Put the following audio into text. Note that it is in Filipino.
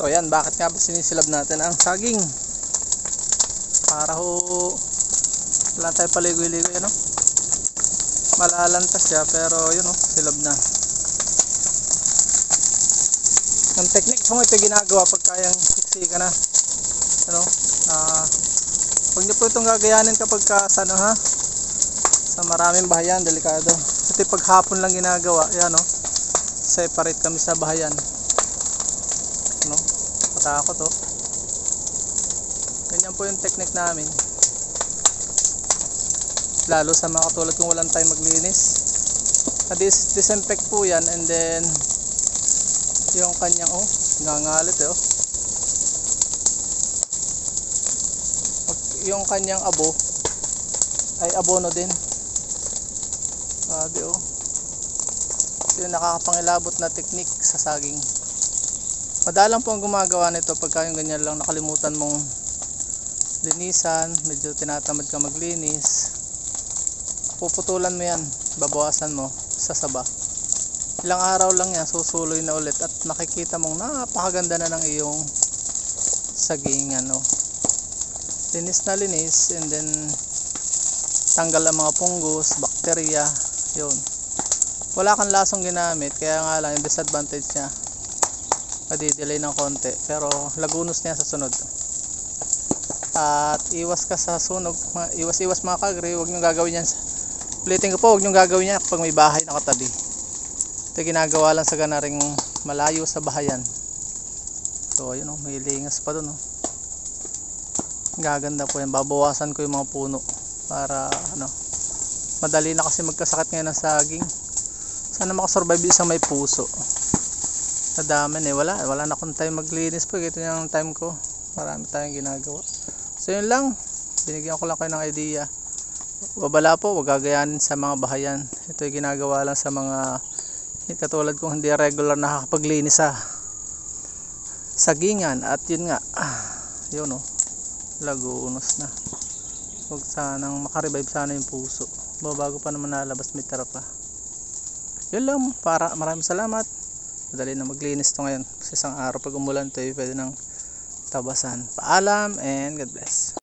So yan, bakit nga ba sinisilab natin ang saging? Para ho wala tayo paligoy-ligoy, ano? Malalantas siya, pero yun o, silab na. Ang technique po ito ginagawa pag kayang siksika na, ano? Huwag niyo po itong gagayanin kapag sa ano, ha? Sa maraming bahayan, delikado. Ito pag hapon lang ginagawa, yan o. Separate kami sa bahayan. Ano? Patakot o. Ganyan po yung technique namin. Lalo sa mga katulad kung walang time maglinis. Disinfect po yan, and then yung kanyang nangangalit yung kanyang abo ay abono din. Sabi yung nakakapangilabot na technique sa saging. Madalang po ang gumagawa nito pagka yung ganyan lang nakalimutan mong linisan, medyo tinatamad ka maglinis, puputulan mo yan, babawasan mo sa saba. Ilang araw lang yan, susuloy na ulit at makikita mong napakaganda na ng iyong saging, linis na linis, and then tanggal ang mga fungus, bakterya, yun. Wala kang lasong ginamit, kaya nga lang yung disadvantage niya, madidelay ng konti, pero lagunos niya sa sunod. At iwas ka sa sunog, iwas mga kagre, huwag nyo gagawin yan. Ulitin ko po, huwag nyo gagawin yan kapag may bahay na katabi. Ito ginagawa lang sa ganaring malayo sa bahayan. So ayun may lingas pa dun gaganda po yan. Babawasan ko yung mga puno para madali na kasi magkasakit ngayon ng saging. Sana makasurvive isang may puso. Nadami wala na akong time maglinis po. Ito yung time ko, marami tayong ginagawa. So yun lang, binigyan ko lang kayo ng idea. Babala po, wag gagayanin sa mga bahayan. Ito yung ginagawa lang sa mga katulad kong hindi regular nakakapaglinis sa sagingan. At yun nga, yun lagunos na. Huwag sanang makarevive sana yung puso. Bago pa naman nalabas, may tara pa. Yun lang, maraming salamat. Madali na maglinis to ngayon. Sa isang araw pag umulan to, pwede nang tabasan. Paalam and God bless.